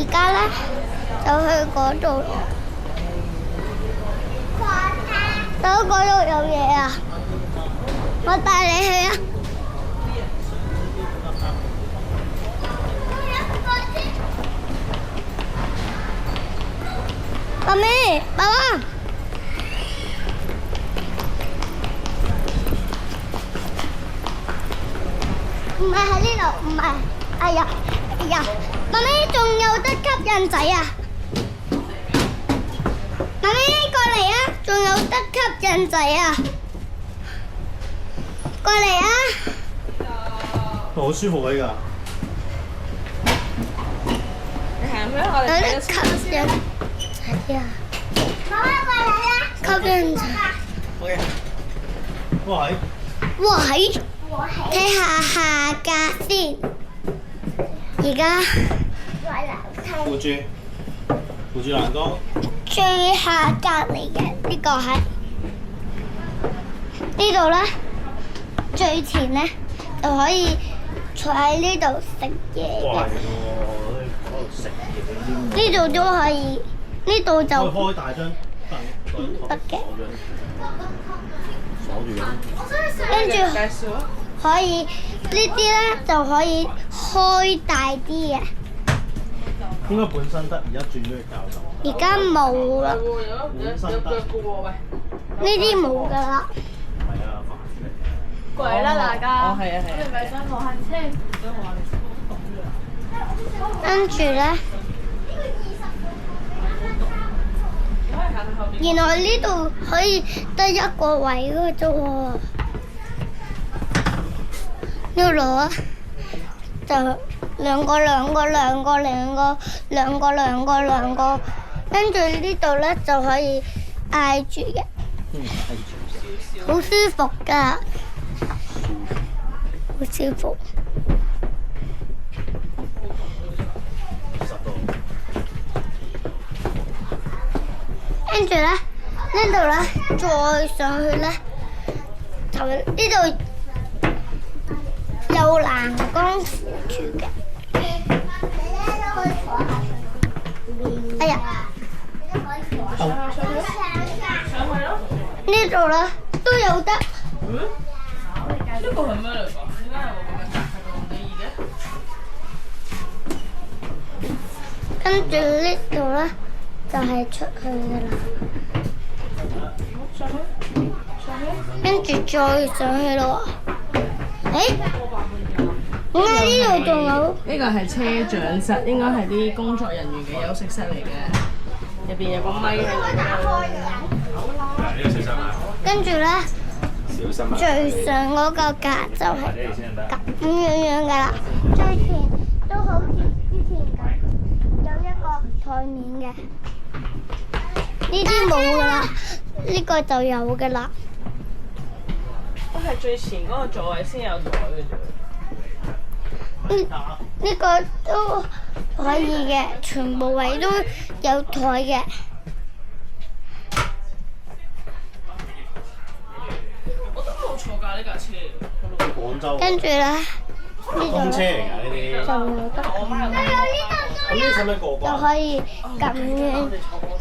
而家咧就去嗰度，到嗰度有嘢啊！我帶你去啊！媽咪，爸爸，唔係喺呢度，唔係，哎呀，媽咪仲有得吸印仔啊！媽咪過嚟啊，仲有得吸印仔啊！過嚟啊！好舒服啊！呢個。你行去我哋有得吸印仔啊！媽媽過嚟啊！吸印仔。OK。哇！喂，睇下下格先。而家扶住欄杆。最下格嚟嘅呢個係呢度咧，最前咧就可以坐喺呢度食嘢哇！嘅。嗰度食嘢呢度都可以，呢度就開大張凳，得嘅。鎖住嘅。跟住介紹啊！可以呢啲咧就可以開大啲嘅。應該本身得，而家轉咗去教授。而家冇啦，有腳嘅喎喂！呢啲冇噶啦。係啊，過嚟啦大家！哦，係啊係啊！你咪想坐下車？跟住咧，原來呢度可以得一個位嘅啫喎。呢度啊，就兩個，跟住呢度咧就可以挨住嘅，好舒服㗎，好舒服。跟住咧，呢度咧再上去咧，就呢度有欄杆扶住嘅。哎呀！呢度咧都有得。呢個係咩嚟㗎？點解有個咁嘅格係咁得意嘅？跟住呢度咧就係出去㗎啦。跟住再上去咯喎。誒？點解呢度仲有？呢個係車長室，應該係啲工作人員嘅休息室嚟嘅。入邊有個咪喺度。跟住咧，最上嗰個格就係咁樣㗎啦。最前都好似之前咁，有一個台面嘅。呢啲冇㗎啦，呢個就有㗎啦。都係最前嗰個座位先有台嘅啫。呢個都可以嘅，全部位都有台嘅。我都冇坐過呢架車。廣州跟住咧，呢度公車嚟㗎呢啲。就有得咁你使唔使過關？就可以咁樣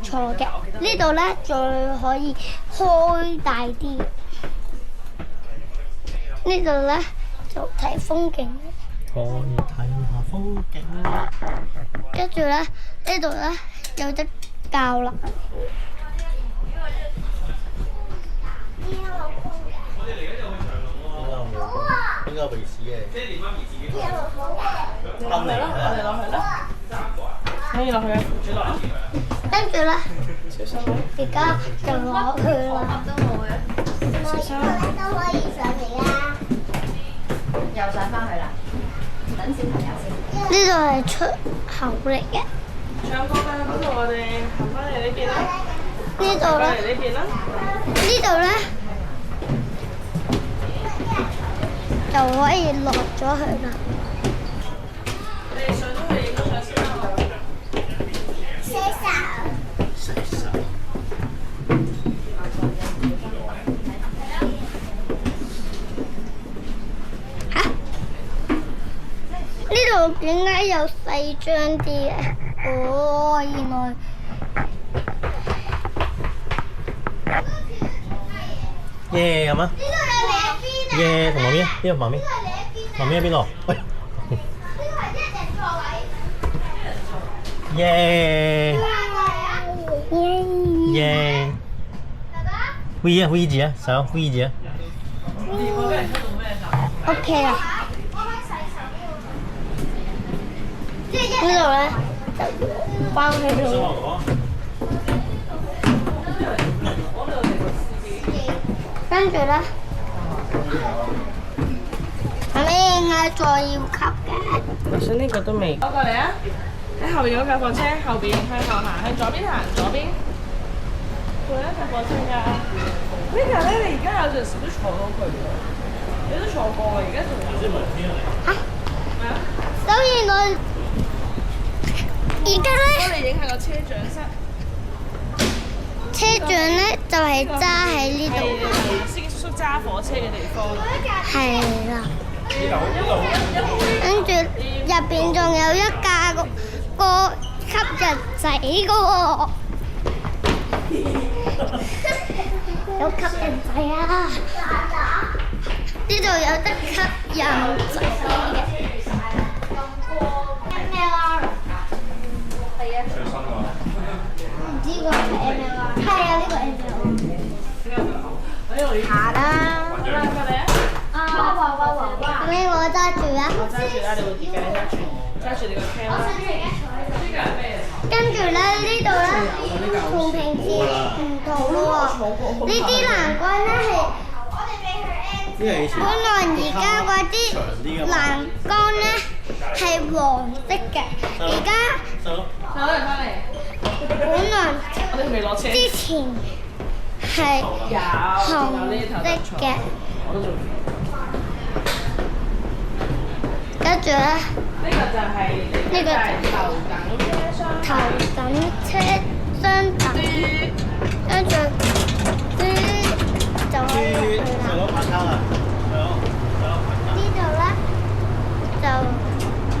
坐嘅。呢度咧再可以開大啲。呢度咧就睇風景。可以睇下風景。跟住咧，呢度咧有得教啦。應該有鼻屎嘅。落去啦，我哋落去啦。可以落去啊，扶住落啊。跟住咧，而家就落去啦。都可以上嚟啦。又上翻去啦。等小朋友先。呢度係出口嚟嘅。唱歌啦，嗰度我哋行翻嚟呢邊啦。呢度翻嚟咧，呢邊啦。呢度咧就可以落咗去啦。你哋上咗去影咗相先啦。呢度點解有細張啲嘅？哦，原來耶咁啊！呢度有兩邊啊！耶同媽咪啊，呢個媽咪，媽咪喺邊度？喂，呢個係一人座位。耶耶，V 啊 V 字啊，手 V 字啊。 OK 啊。呢度咧就包喺度，跟住咧，後尾應該再要吸嘅。頭先呢個都未。過嚟啊！喺後邊嗰架貨車後邊向後行，向左邊行，左邊。仲有一架貨車㗎。呢架咧，你而家有陣時都坐到佢喎。你都坐過啊？而家仲有。嚇？咩啊？所以我而家幫咧，你影下個車長室。車長咧就係揸喺呢度，係司機叔叔揸火車嘅地方。係啦。跟住入邊仲有一架個吸人仔嘅喎，有吸人仔啊！呢度有得吸人仔嘅。唔知個係 MLR， 係啊，呢個 MLR。下啦。咁樣我揸住啊。揸住啦，你會跌嘅，你揸住你個 cam 啦。跟住咧呢度咧，同平時唔同咯喎。呢啲欄杆咧係，本來而家嗰啲欄杆咧係黃色嘅，而家攞嚟翻嚟。本來我哋未攞車。之前係紅色嘅。我都仲。跟住咧，呢個就係呢個頭等車廂等，跟住就可以入去啦。細佬拍卡啦，細佬拍卡。呢度咧就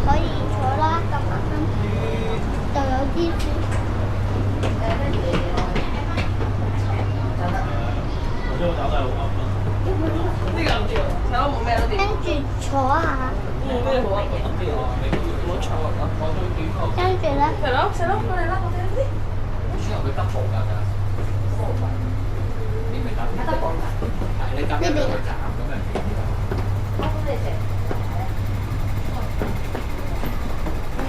可以坐啦，咁就有啲書。我知我打得好啱啊。呢個唔知喎，細佬冇咩都掂。跟住坐下。呢個好啊，唔好坐啊！跟住咧，細佬，過嚟啦，我哋呢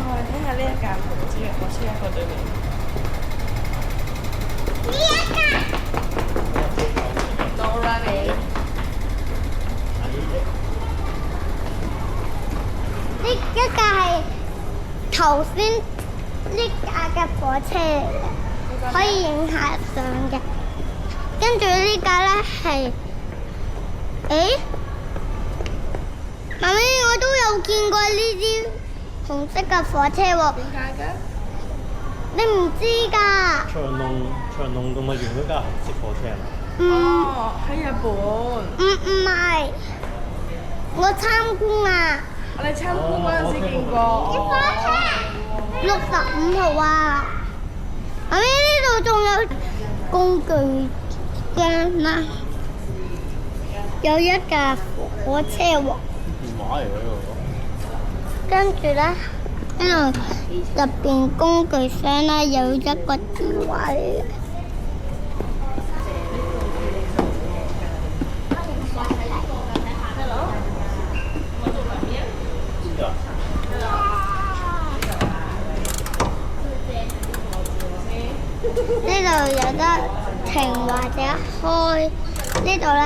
我哋睇下呢一架火車，火車一個對面。呢一架。到啦你。呢一架係頭先呢架嘅火車嚟嘅，可以影下相嘅。跟住呢架咧係，媽咪我都有見過呢啲紅色嘅火車喎。點解嘅？你唔知㗎？長隆動物園嗰架紅色火車啊？哦，喺日本。唔係，我參觀啊。我哋參觀嗰陣時見過。啲火車65號啊！媽咪呢度仲有工具箱啦，有一架火車喎。電話嚟㗎呢個。跟住咧，呢度入邊工具箱啦，有一個電話嚟嘅。呢度有得停或者開，呢度咧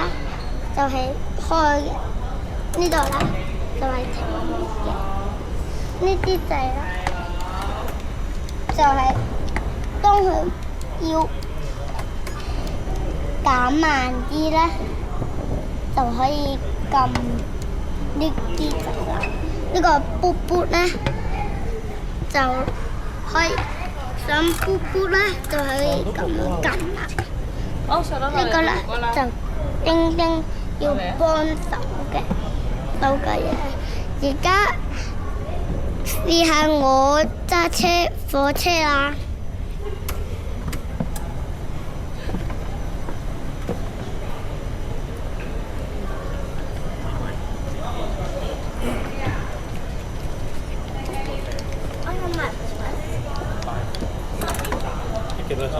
就係開嘅，呢度咧就係停嘅。呢啲掣咧就係當佢要減慢啲咧，就可以撳呢啲掣啦。呢個卜卜咧就可以。想咕咕咧就可以咁樣撳啦。呢個咧就叮叮要幫手嘅手嘅嘢。而家試下我揸車火車啦。幾多錢？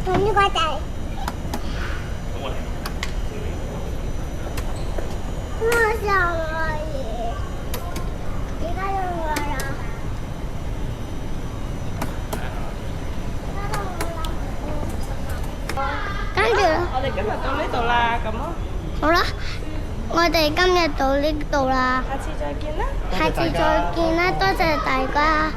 同呢個仔。我想可以，而家用我啦。跟住我哋今日到呢度啦，咁咯，好啦，我哋今日到呢度啦，下次再見啦。下次再見啦，多謝大家。